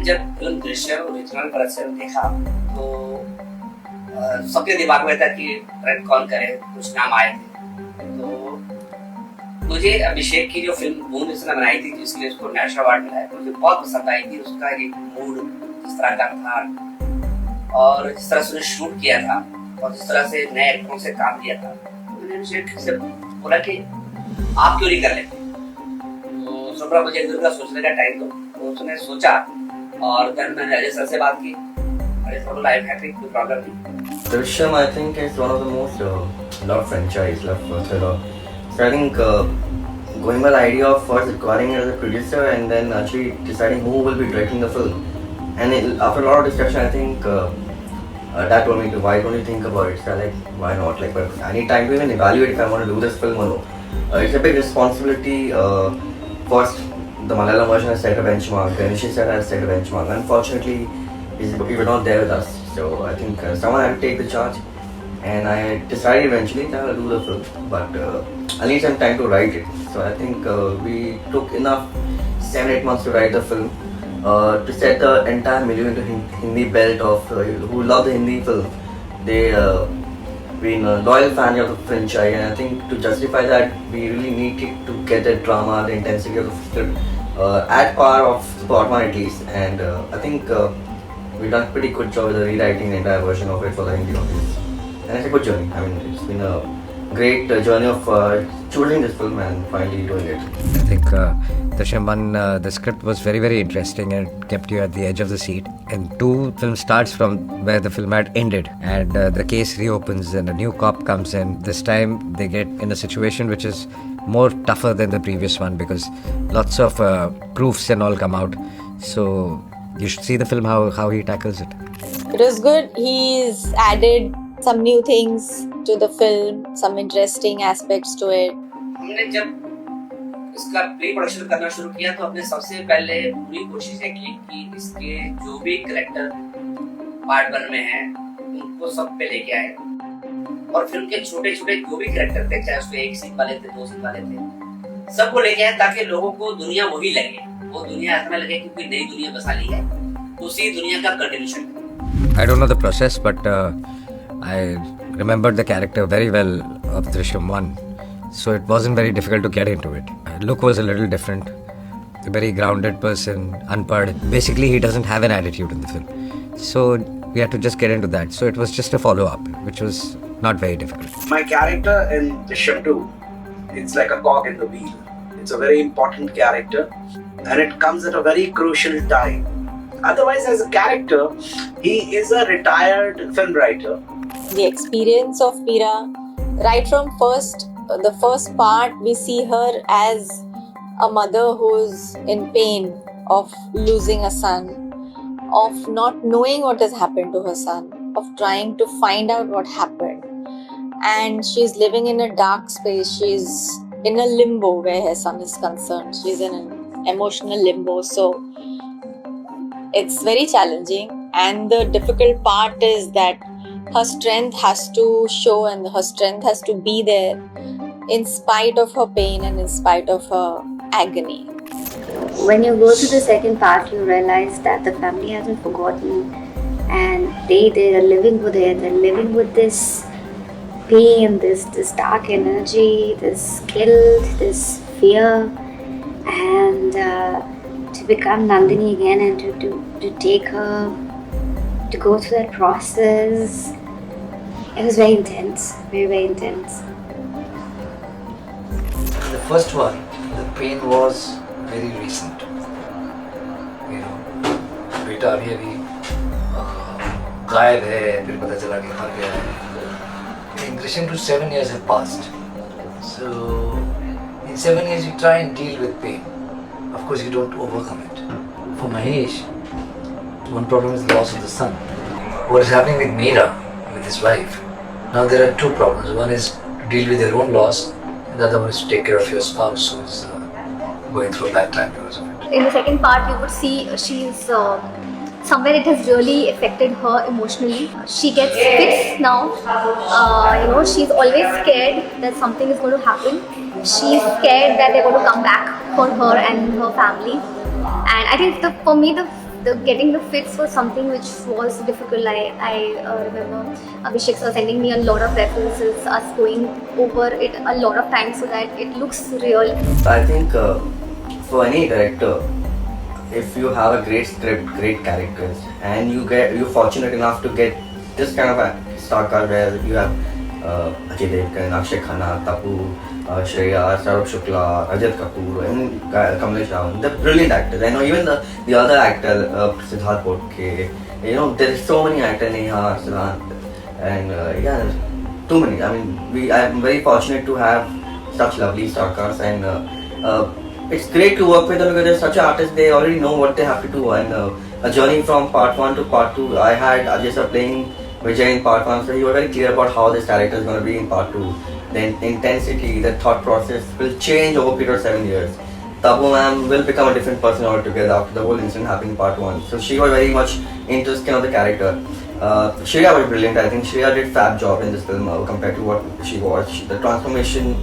जब film Drishyam original version देखा तो सबके दिमाग में था कि कौन करे, कुछ नाम आए थे। तो मुझे अभिषेक की जो फिल्म बूंद जिसने बनाई थी जिसके लिए उसको नेशनल अवार्ड मिला है, मुझे बहुत पसंद आई थी। उसका एक मूड जिस तरह का था और जिस तरह से उसने शूट किया था और जिस तरह से नए एक्टरों से काम किया था, मैंने अभिषेक से बोला कि आप क्यों नहीं कर लेते। तो सुप्रा मुझे एक दिन का सोचने का टाइम दो, तो उसने सोचा और then मैंने अजय सर से बात की। अजय सर बोला आई एम हैप्पी, कोई प्रॉब्लम नहीं। Drishyam, I think, is one of the most loved franchise, loved thriller. So I think going by the idea of first acquiring as a producer and then actually deciding who will be directing the film. And after a lot of discussion, I think that told me to why don't you think about it? So like, why not? Like, but I need time to even evaluate if I want to do this film or no. It's a big responsibility. First, the Malayalam version has set a benchmark. The English set has set a benchmark. Unfortunately, we were not there with us. So I think someone had to take the charge. And I decided eventually that I'll do the film, but I need some time to write it. So I think we took enough 7-8 months to write the film, to set the entire milieu into Hindi belt of who love the Hindi film. They been a loyal fan of the franchise, and I think to justify that we really need to get the drama, the intensity of the script at par of Spotman at least. And I think we've done a pretty good job with the rewriting the entire version of it for the Hindi audience. And it's a good journey. I mean, it's been a great journey of choosing this film and finally doing it. I think Drishyam 1, the script was very, very interesting and it kept you at the edge of the seat. And 2, film starts from where the film had ended and the case reopens and a new cop comes in. This time they get in a situation which is more tougher than the previous one because lots of proofs and all come out. So you should see the film how he tackles it. It was good. He's added some new things to the film, some interesting aspects to it. हमने जब इसका pre production करना शुरू किया तो हमने सबसे पहले पूरी कोशिश की कि इसके जो भी करेक्टर पार्ट 1 में हैं उनको सब पे लेके आए और फिल्म के छोटे छोटे जो भी करेक्टर थे, चाहे उसमें 1 सीन वाले थे, 2 सीन वाले थे, सबको लेके आए ताकि लोगों को दुनिया वही लगे, वो दुनिया ऐसा लगे कि कोई नई दुनिया बसा ली है, उसी दुनिया का continuation. I don't know the process, but I remembered the character very well of Drishyam 1, so it wasn't very difficult to get into it. Look was a little different, a very grounded person, unpad. Basically, he doesn't have an attitude in the film, so we had to just get into that. So it was just a follow-up, which was not very difficult. My character in Drishyam 2, it's like a cog in the wheel. It's a very important character, and it comes at a very crucial time. Otherwise, as a character, he is a retired film writer. The experience of Meera, right from the first part, we see her as a mother who's in pain of losing a son, of not knowing what has happened to her son, of trying to find out what happened. And she's living in a dark space. She's in a limbo where her son is concerned. She's in an emotional limbo. So it's very challenging. And the difficult part is that her strength has to show and her strength has to be there in spite of her pain and in spite of her agony. When you go to the second part, you realize that the family hasn't forgotten and they are living with it. They're living with this pain, this dark energy, this guilt, this fear, and to become Nandini again and to take her, to go through that process. It was very intense, very, very intense. The first one, the pain was very recent. You know, बेटा अभी गायब है, फिर पता चला कि मर गया है. In Drishyam 2, 7 years have passed. So in 7 years you try and deal with pain. Of course you don't overcome it. For Mahesh, one problem is the loss of the son. What is happening with Meera, with his wife? Now there are 2 problems. One is to deal with your own loss, and the other one is to take care of your spouse who is going through a bad time because of it. In the second part, you would see she's somewhere it has really affected her emotionally. She gets fits now. She's always scared that something is going to happen. She's scared that they're going to come back for her and her family. And I think for me, the the getting the fits was something which was difficult. I remember Abhishek sir sending me a lot of references, us going over it a lot of times so that it looks real. I think for any director, if you have a great script, great characters, and you're fortunate enough to get this kind of a star cast where you have Ajay, Devgan, Akshay, Kanna, Tabu, Shreya, Sarab Shukla, Ajay Kapoor, and Kamlesh Rao. They're brilliant actors. I know even the other actor, Siddharth Potke. You know, there is so many actors, Neha, Siddharth, and yeah, too many. I mean, I'm very fortunate to have such lovely star casts, and it's great to work with them because they're such artists. They already know what they have to do, and a journey from part 1 to part 2. I had Ajay sir playing Vijay in part 1, so he was very clear about how this character is going to be in part 2. The intensity, the thought process will change over a period of 7 years. Tabu ma'am will become a different person altogether after the whole incident happened in part 1. So she was very much into this kind of the character. Shreya was brilliant. I think Shreya did fab job in this film compared to what she was. The transformation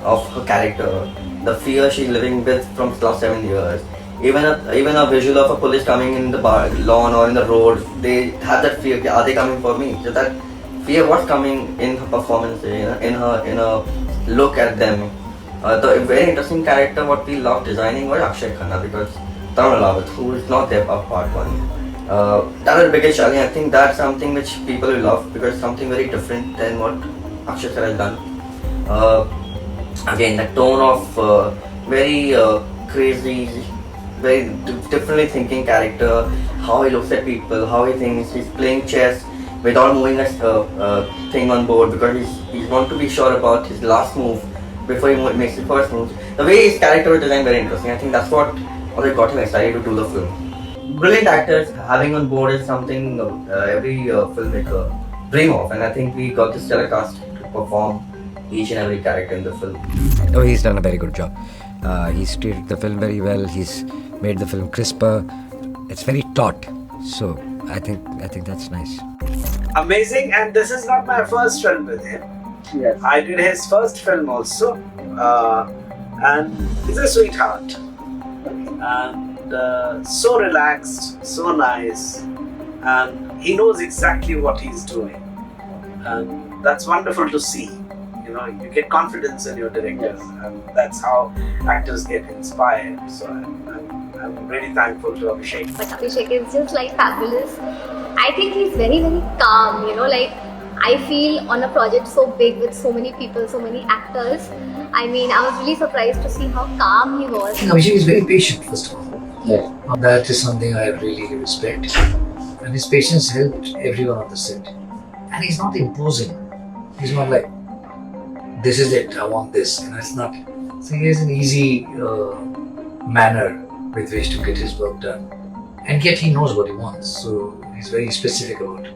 of her character, the fear she's living with from the last 7 years. Even a visual of a police coming in the lawn or in the road, they have that fear. Are they coming for me? So that fear was coming in her performance, in her look at them. The very interesting character what we loved designing was Akshay Kanna because Tamil who is not there of part 1. That was the biggest challenge. I think that's something which people will love because it's something very different than what Akshay sir has done. Again, the tone of very crazy, very differently thinking character, how he looks at people, how he thinks, he's playing chess without moving a thing on board because he's want to be sure about his last move before he makes his first move. The way his character was designed very interesting. I think that's what already got him excited to do the film. Brilliant actors having on board is something every filmmaker dream of, and I think we got this stellar cast to perform each and every character in the film. Oh, he's done a very good job. He's treated the film very well. He's made the film crisper. It's very taut. So I think that's nice. Amazing, and this is not my first film with him. Yes. I did his first film also, and he's a sweetheart. And so relaxed, so nice, and he knows exactly what he's doing. And that's wonderful to see. You know, you get confidence in your directors, and that's how actors get inspired. So I'm really thankful to Abhishek. But Abhishek is just like fabulous. I think he's very, very calm, you know, like I feel on a project so big with so many people, so many actors. I mean, I was really surprised to see how calm he was. Abhishek is very patient, first of all. Yeah. That is something I really respect. And his patience helped everyone on the set. And he's not imposing. He's not like, this is it, I want this. And it's not. So he has an easy manner with which to get his work done. And yet he knows what he wants. So he's very specific about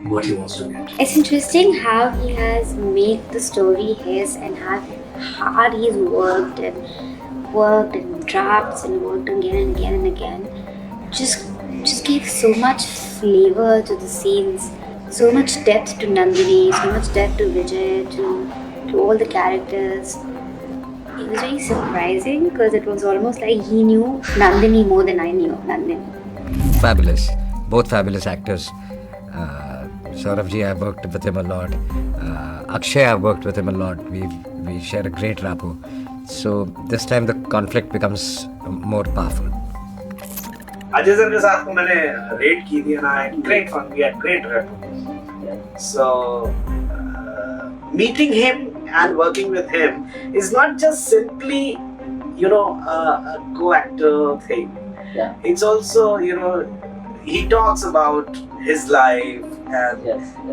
what he wants to get. It's interesting how he has made the story his and how hard he's worked and drafts and worked again and again and again. Just gave so much flavor to the scenes, so much depth to Nandini, so much depth to Vijay, to all the characters. It was very surprising because it was almost like he knew Nandini more than I knew Nandini. Fabulous. Both fabulous actors. Sauravji, I've worked with him a lot. Akshay, I've worked with him a lot. We share a great rapport. So this time the conflict becomes more powerful. Ajay sir के साथ मैंने rate की थी and I had great fun. We had great rapport. So meeting him and working with him is not just simply, you know, a co-actor thing. Yeah. It's also, you know, he talks about his life and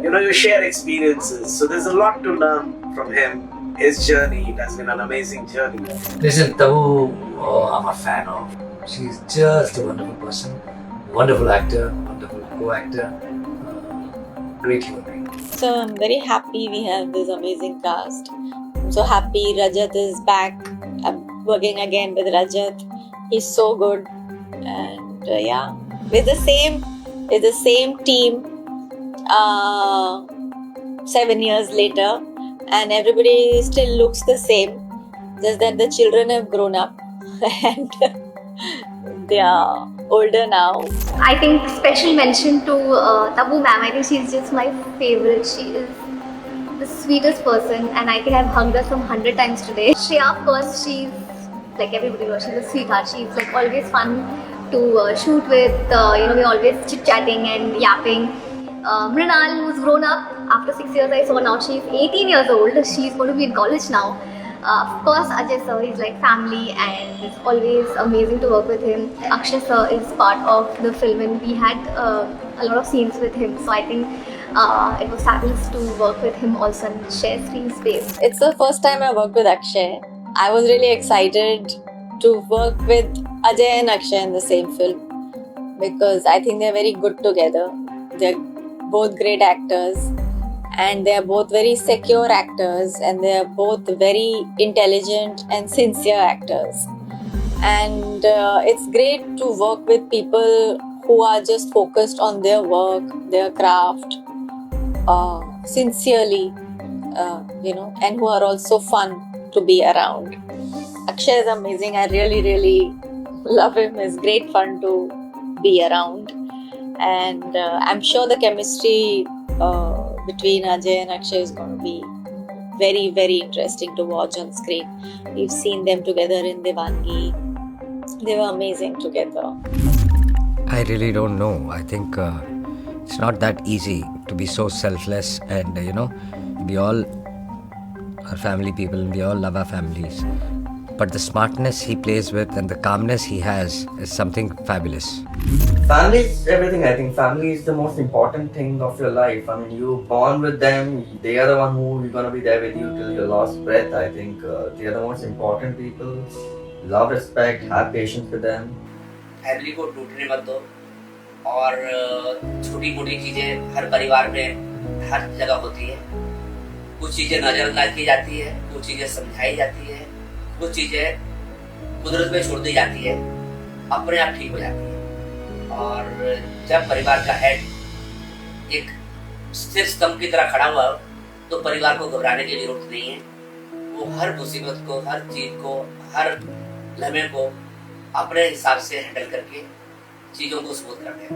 you know, you share experiences. So there's a lot to learn from him. His journey has been an amazing journey. Listen, Tabu, I'm a fan of. She's just a wonderful person, wonderful actor, wonderful co-actor, great human being. So I'm very happy we have this amazing cast. I'm so happy Rajat is back. I'm working again with Rajat. He's so good. And yeah, with the same team 7 years later, and everybody still looks the same, just that the children have grown up and they are older now. I think special mention to Tabu ma'am. I think she's just my favorite. She is the sweetest person, and I think I've hugged her some 100 times today. Shreya, of course, she's like everybody knows. She's a sweetheart. She's like always fun to shoot with. We're always chit chatting and yapping. Mrinal, who's grown up after 6 years, I saw now she's 18 years old. She's going to be in college now. Of course, Ajay sir is like family, and it's always amazing to work with him. Akshay sir is part of the film, and we had a lot of scenes with him. So I think it was fabulous to work with him also and share screen space. It's the first time I worked with Akshay. I was really excited to work with Ajay and Akshay in the same film because I think they're very good together. They're both great actors, and they are both very secure actors, and they are both very intelligent and sincere actors. And it's great to work with people who are just focused on their work, their craft, sincerely, and who are also fun to be around. Akshay is amazing. I really, really love him. It's great fun to be around. And I'm sure the chemistry between Ajay and Akshay is going to be very, very interesting to watch on screen. We've seen them together in Devangi. They were amazing together. I really don't know. I think it's not that easy to be so selfless, and we all are family people and we all love our families. But the smartness he plays with and the calmness he has is something fabulous. Family is everything. I think family is the most important thing of your life. I mean, you born with them. They are the one who is gonna be there with you till your last breath. I think they are the most important people. Love, respect, have patience with them. Family को टूटने मत दो, और छोटी मोटी चीजें हर परिवार में हर जगह होती है. कुछ चीजें नजरअंदाज की जाती है, कुछ चीजें समझाई जाती है, कुछ चीजें कुदरत में छोड़ दी जाती है, अपने आप ठीक हो जाती है. और जब परिवार का हेड एक स्थिर स्तंभ की तरह खड़ा हुआ हो, तो परिवार को घबराने की जरूरत नहीं है. वो हर मुसीबत को, हर चीज को, हर लम्हे को अपने हिसाब से हैंडल करके चीजों को स्मूथ कर देगा.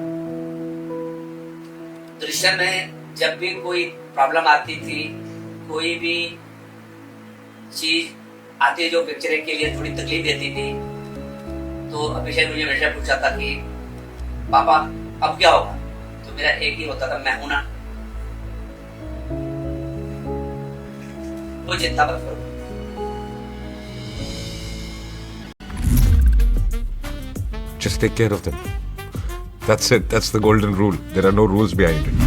दृश्यम में जब भी कोई प्रॉब्लम आती थी, कोई भी चीज आती जो पिक्चर के लिए थोड़ी तकलीफ देती थी, तो अभिषेक मुझे हमेशा पूछा था कि पापा अब क्या होगा. तो मेरा एक ही होता था, मैं हूं ना, वो चिंता मत करो. Just take care of them. That's it. That's the golden rule. There are no rules behind it.